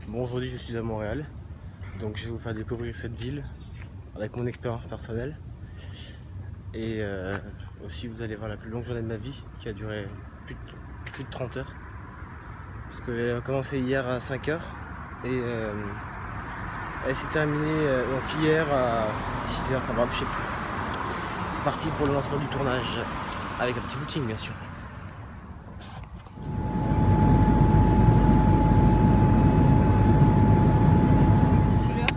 Bon, aujourd'hui je suis à Montréal, donc je vais vous faire découvrir cette ville avec mon expérience personnelle. Et aussi vous allez voir la plus longue journée de ma vie qui a duré plus de 30 heures. Parce qu'elle a commencé hier à 5 h et elle s'est terminée donc hier à 6 h, enfin bref, je sais plus. C'est parti pour le lancement du tournage, avec un petit footing bien sûr.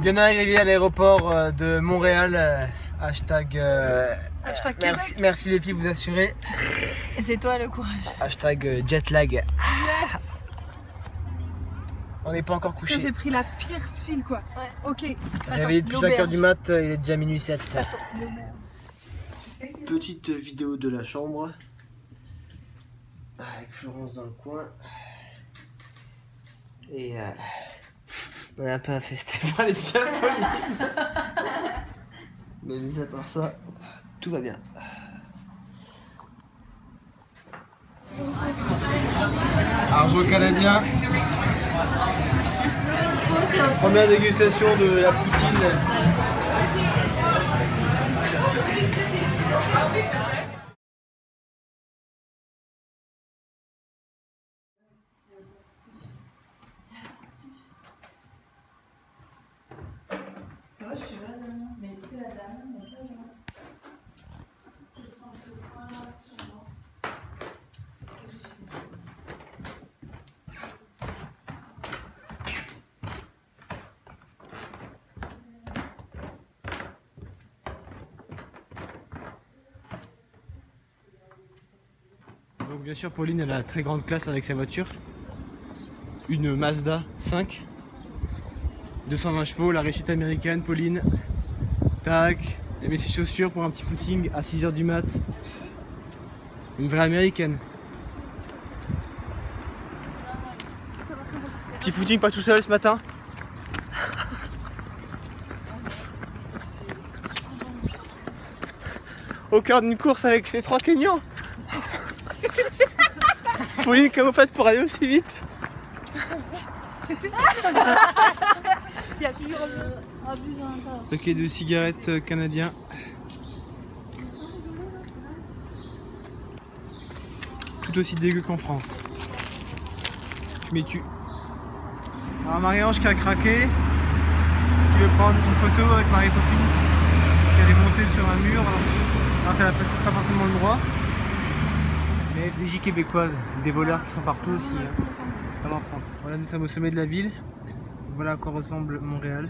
Bien arrivé à l'aéroport de Montréal, hashtag merci les filles, vous assurez. Et c'est toi le courage. Hashtag jetlag. Yes. On n'est pas encore couché. J'ai pris la pire file quoi. Ouais. Ok. Réveillé depuis 5 h du mat, il est déjà minuit 7. Petite vidéo de la chambre. Avec Florence dans le coin. Et on est un peu infesté par les diabolines. Mais mis à part ça, tout va bien. Arjo canadien. Première dégustation de la poutine. Ça va, je suis là, mais tu sais, la dame, mais pas genre. Je prends ce point-là sur moi. Donc bien sûr Pauline elle a très grande classe avec sa voiture. Une Mazda 5. 220 chevaux, la réussite américaine, Pauline. Tac, elle met ses chaussures pour un petit footing à 6 h du mat. Une vraie américaine. Petit footing pas tout seul ce matin. Au cœur d'une course avec ces 3 Kenyans. Pauline, comment vous faites pour aller aussi vite? Il y a toujours un bus dans l'intérieur. Paquet de cigarettes canadiens. Tout aussi dégueu qu'en France. Mais tu. Alors Marie-Ange qui a craqué, qui veut prendre une photo avec Marie Poppins, qui est montée sur un mur, alors qu'elle n'a pas forcément le droit. Mais FDJ québécoise, des voleurs qui sont partout aussi, hein, comme en France. Voilà, nous sommes au sommet de la ville. Voilà à quoi ressemble Montréal,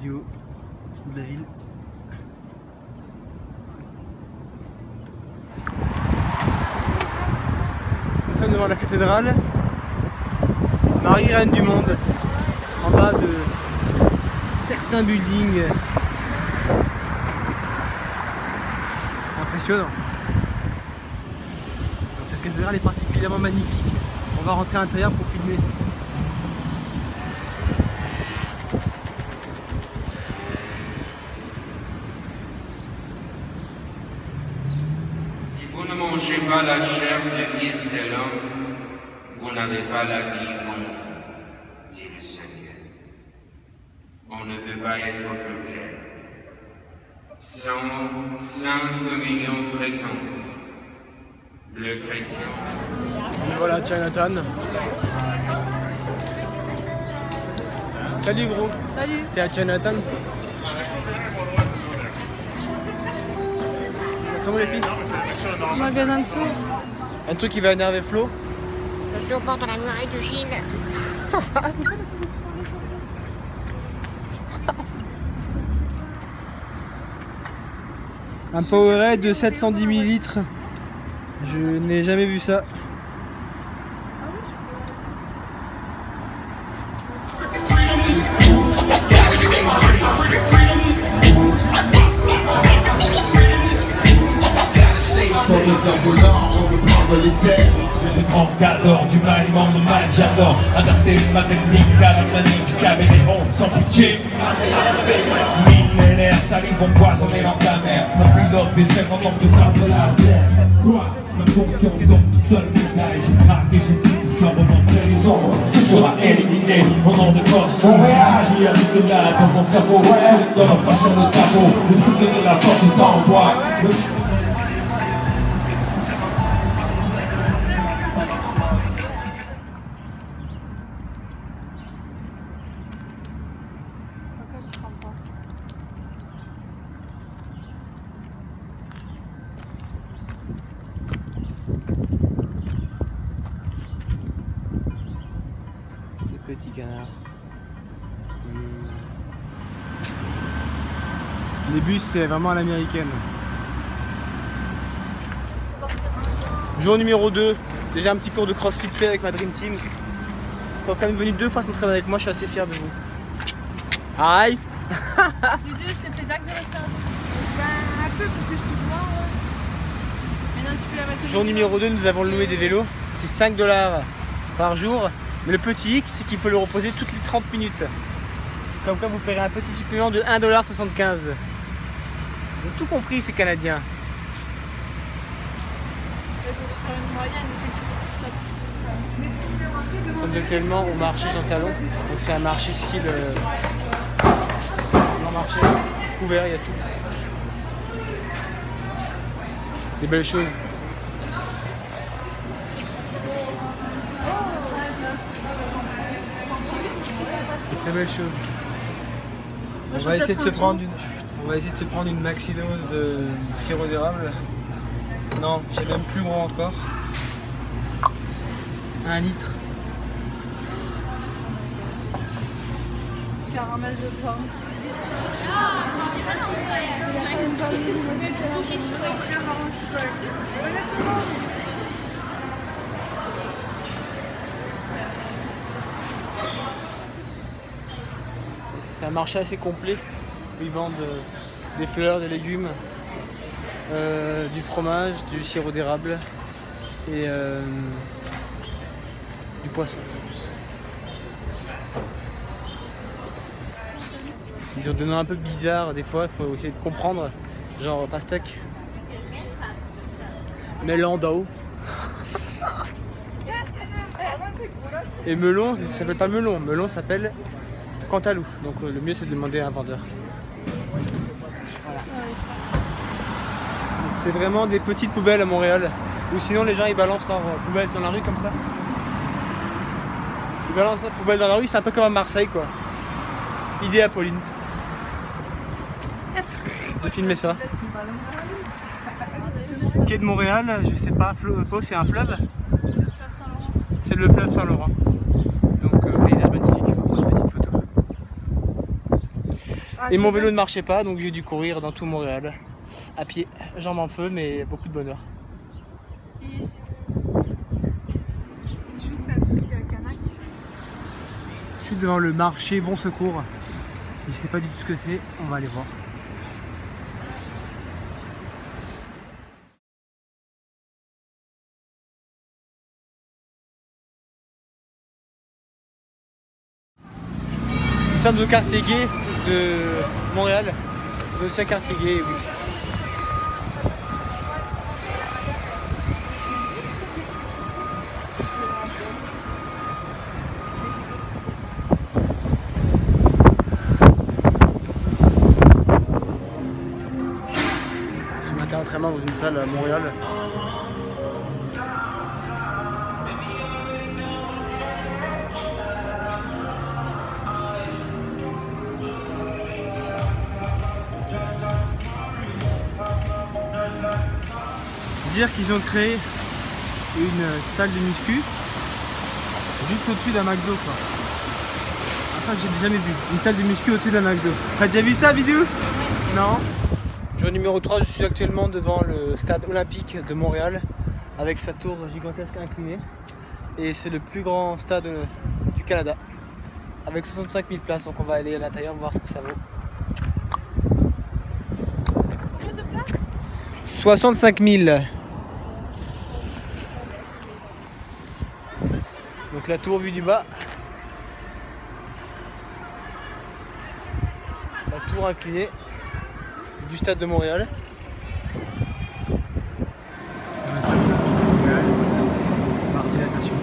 du haut de la ville. Nous sommes devant la cathédrale, Marie Reine du Monde, en bas de certains buildings impressionnants. Cette cathédrale est particulièrement magnifique. On va rentrer à l'intérieur pour filmer. Si vous ne mangez pas la chair du Fils de l'homme, vous n'avez pas la vie en vous, dit le Seigneur. On ne peut pas être plus clair. Sans sainte communion fréquente, le chrétien. Et voilà Chinatown. Salut gros. Salut. T'es à Chinatown? Elles sont où les filles? Magasin dessous. Un truc qui va énerver Flo. Je suis au bord de la muraille de Chine. Un Powerade de 710 ml. Je n'ai jamais vu ça. J'adore du maniement de mal, j'adore adapter ma technique à la manie du caméléon sans pitié. Millénaires salive empoisonnée dans ta mère. Ma pilote fait 50 ans de sable laser. Quoi? Ma confiance donc le seul médaille. J'ai craqué, j'ai tout sans remonter les ombres. Tu seras éliminé. Montpellier, mon nom de force. Qui habite de là dans mon cerveau. Je dans la passion de tableau. Le souffle de la force est en moi. Petit canard. Les bus, c'est vraiment à l'américaine. Jour numéro 2. Déjà un petit cours de crossfit fait avec ma Dream Team. Ils sont quand même venus 2 fois s'entraîner avec moi, je suis assez fier de vous. Aïe. Ludo, est-ce que tu es d'accord de rester un peu parce que je peux voir. Mais non, tu peux la mettre au Jour milieu. numéro 2, nous avons loué des vélos. C'est 5 $ par jour. Mais le petit X, c'est qu'il faut le reposer toutes les 30 minutes. Comme quoi vous paierez un petit supplément de 1,75 $. Ils ont tout compris ces Canadiens. Je vais faire une moyenne, mais c'est que tu Nous sommes actuellement au marché Jean Talon. Donc c'est un marché style grand marché couvert, il y a tout. Des belles choses. Des très belles choses. On va essayer de se prendre une maxi dose de sirop d'érable. Non, j'ai même plus gros encore. 1 litre. caramel de pomme. C'est un marché assez complet où ils vendent des fleurs, des légumes, du fromage, du sirop d'érable et du poisson. Ils ont des noms un peu bizarres des fois, il faut essayer de comprendre, genre pastèque, melando. Et melon, ça s'appelle pas melon, melon s'appelle cantalou. Donc le mieux c'est de demander à un vendeur. Voilà. C'est vraiment des petites poubelles à Montréal. Ou sinon les gens ils balancent leurs poubelles dans la rue comme ça. Ils balancent leurs poubelles dans la rue, c'est un peu comme à Marseille quoi. Idée à Pauline. De filmer ça. Quai de Montréal, je sais pas, c'est un fleuve. C'est le fleuve Saint-Laurent. Donc paysage magnifique, on va prendre une petite photo. Et mon vélo ne marchait pas, donc j'ai dû courir dans tout Montréal. À pied, jambes en feu, mais beaucoup de bonheur. Juste un truc canac. Je suis devant le marché Bon Secours. Je sais pas du tout ce que c'est, on va aller voir. Nous sommes au quartier gay de Montréal. C'est aussi un quartier gay, oui. Ce matin, entraînement dans une salle à Montréal. Dire qu'ils ont créé une salle de muscu juste au-dessus d'un McDo quoi. Ah, ça j'ai jamais vu, une salle de muscu au-dessus d'un McDo. T'as déjà vu ça vidéo? Non. Jour numéro 3, je suis actuellement devant le stade olympique de Montréal avec sa tour gigantesque inclinée et c'est le plus grand stade du Canada avec 65 000 places, donc on va aller à l'intérieur voir ce que ça vaut. 65 000. Donc la tour vue du bas. La tour inclinée du stade de Montréal. Partie natation.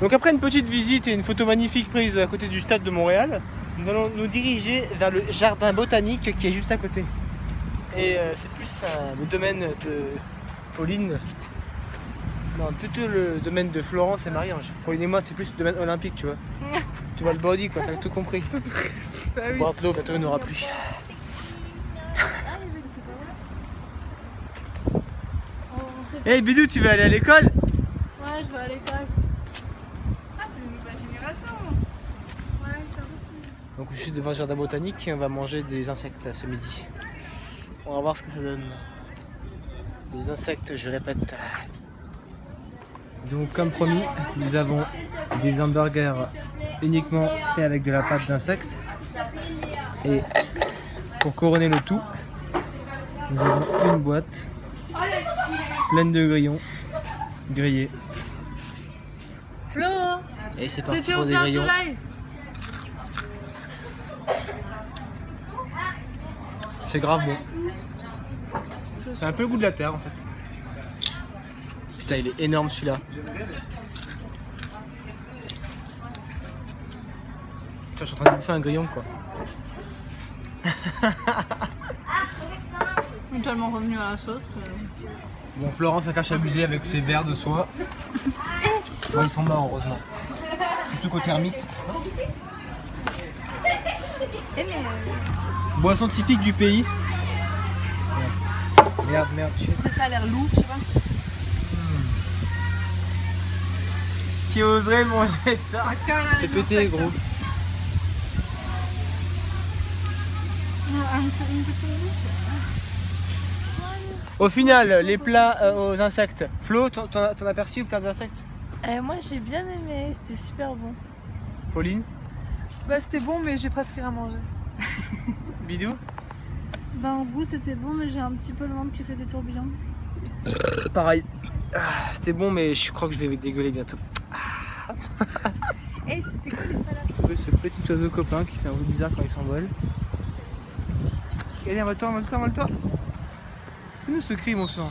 Donc après une petite visite et une photo magnifique prise à côté du stade de Montréal, nous allons nous diriger vers le jardin botanique qui est juste à côté. Et c'est plus le domaine de Pauline. Non, plutôt le domaine de Florence et Marie-Ange. Pauline et moi, c'est plus le domaine olympique, tu vois. Tu vois le body, quoi, t'as tout compris. Bah oui. Boire de l'eau, bientôt il n'y en aura plus. Hey Bidou, tu veux aller à l'école? Ouais, je vais à l'école. Ah, c'est une nouvelle génération. Ouais, ça va. Donc je suis devant le jardin botanique et on va manger des insectes ce midi. On va voir ce que ça donne. Des insectes, je répète. Donc comme promis, nous avons des hamburgers uniquement faits avec de la pâte d'insectes. Et pour couronner le tout, nous avons une boîte pleine de grillons grillés. Flo, Et c'est parti c'est pour au des plein grillons. soleil. C'est grave bon. C'est un peu le goût de la terre en fait. Putain, il est énorme celui-là. Putain, je suis en train de bouffer un grillon quoi. Je suis tellement revenu à la sauce. Bon, Florence a caché abusé avec ses verres de soie. Bon, ils sont morts heureusement. Surtout qu'au termite. Boisson typique du pays. Merde, shit. Ça a l'air lourd, je sais pas. Qui oserait manger ça? C'est pété gros. Au final, les plats aux insectes. Flo, t'en as perçu plats aux insectes? Moi j'ai bien aimé, c'était super bon. Pauline? Bah c'était bon mais j'ai presque rien mangé. Bidou? Bah en goût c'était bon mais j'ai un petit peu le ventre qui fait des tourbillons. Pareil. C'était bon mais je crois que je vais dégueuler bientôt. Et c'était quoi les palaces? J'ai trouvé ce petit oiseau copain qui fait un bruit bizarre quand il s'envole. Allez, envole-toi. Fais-nous ce cri, mon sang.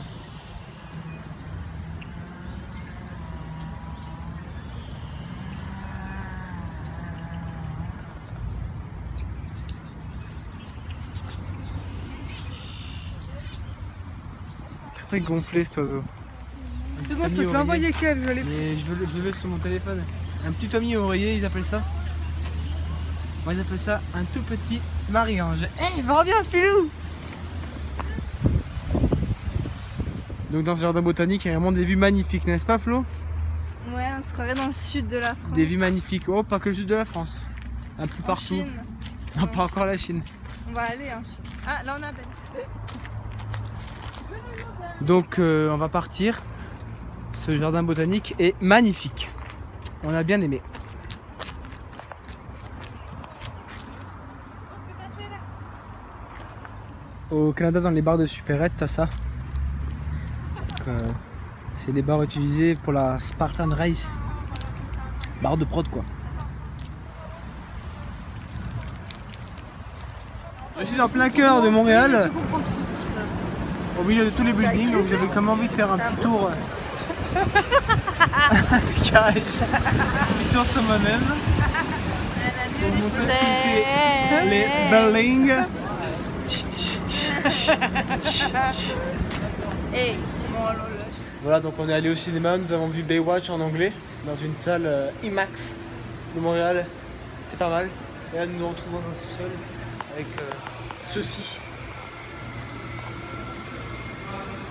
Très gonflé cet oiseau. C'est bon, je peux te l'envoyer Kev, je l'ai. Mais je le veux sur mon téléphone. Un petit Tommy oreiller, ils appellent ça. Moi ils appellent ça un tout petit Marie-Ange. Hey, reviens Philou. Donc dans ce jardin botanique, il y a vraiment des vues magnifiques, n'est-ce pas Flo? Ouais, on se croirait dans le sud de la France. Des vues magnifiques. Oh, pas que le sud de la France. Un peu En partout. Chine. Non, pas encore la Chine. On va aller en Chine. Ah, là on a Ben. Donc on va partir. Ce jardin botanique est magnifique. On a bien aimé. Au Canada, dans les bars de supérette, t'as ça. C'est les bars utilisés pour la Spartan Race. Bar de prod quoi. Je suis en plein cœur de Montréal. Au milieu de tous les buildings, donc j'avais comme envie de faire un petit tour. Un petit tour sur moi-même. Pour montrer ce qu'il fait. Les buildings. Voilà, donc on est allé au cinéma, nous avons vu Baywatch en anglais dans une salle IMAX de Montréal. C'était pas mal. Et là nous nous retrouvons dans un sous-sol avec ceci.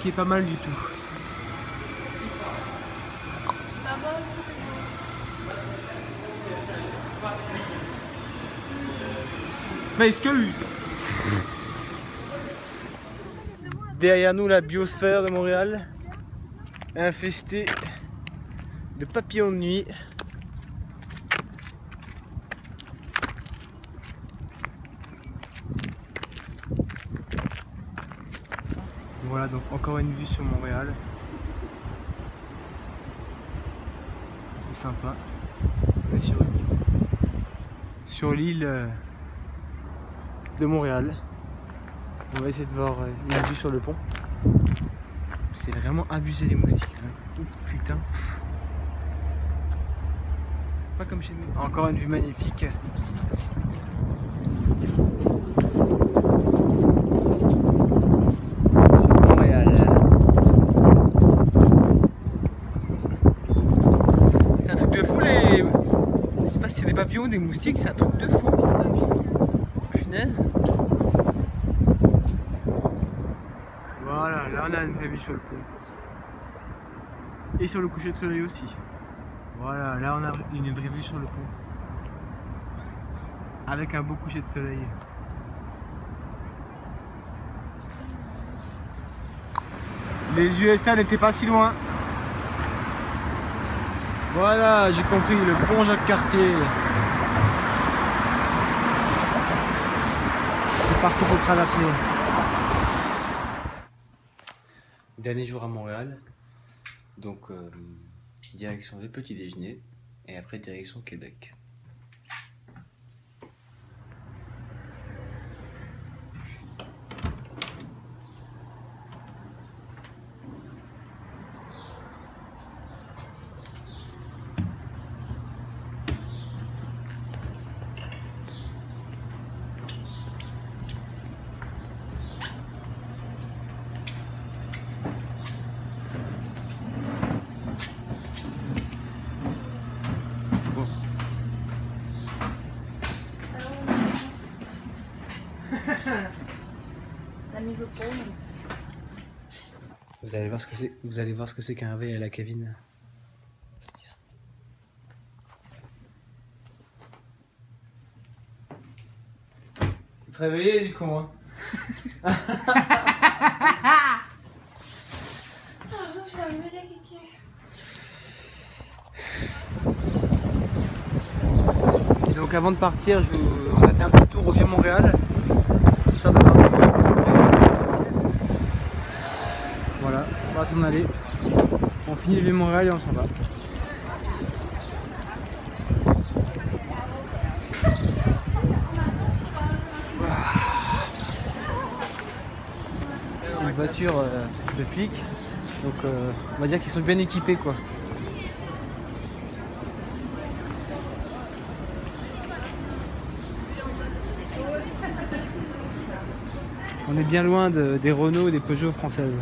Qui est pas mal du tout. M'excuse. Derrière nous la biosphère de Montréal, infestée de papillons de nuit. Voilà donc encore une vue sur Montréal. C'est sympa. On est sur l'île de Montréal. On va essayer de voir une vue sur le pont. C'est vraiment abusé les moustiques là. Oh, putain. Pas comme chez nous. Encore une vue magnifique. Sur Montréal. C'est un truc de fou les... Je sais pas si c'est des papillons ou des moustiques, c'est un truc de fou. Punaise. Voilà, là on a une vraie vue sur le pont. Et sur le coucher de soleil aussi. Voilà, là on a une vraie vue sur le pont. Avec un beau coucher de soleil. Les USA n'étaient pas si loin. Voilà, j'ai compris, le pont Jacques-Cartier. C'est parti pour traverser. Dernier jour à Montréal. Donc, direction le petit déjeuner. Et après, direction Québec. La mise au point. Vous allez voir ce que c'est. Vous allez voir ce que c'est qu'un réveil à la Kevin. Vous te réveillez du con, hein? Je vais allumer la kiki. Donc avant de partir, on a fait un petit tour au Vieux-Montréal. Ça va pas. Voilà, on va s'en aller. On finit le Vieux-Montréal et on s'en va. C'est une voiture de flic. Donc on va dire qu'ils sont bien équipés quoi. On est bien loin des Renault et des Peugeot françaises.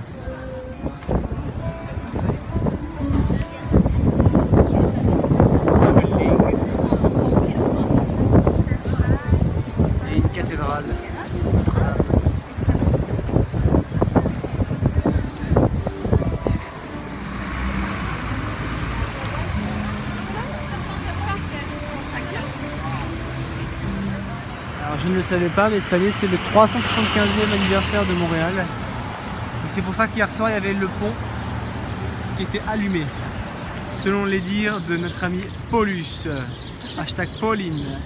Et une cathédrale. Alors je ne le savais pas, mais cette année c'est le 375e anniversaire de Montréal. Et c'est pour ça qu'hier soir il y avait le pont qui était allumé. Selon les dires de notre ami Paulus. Hashtag Pauline.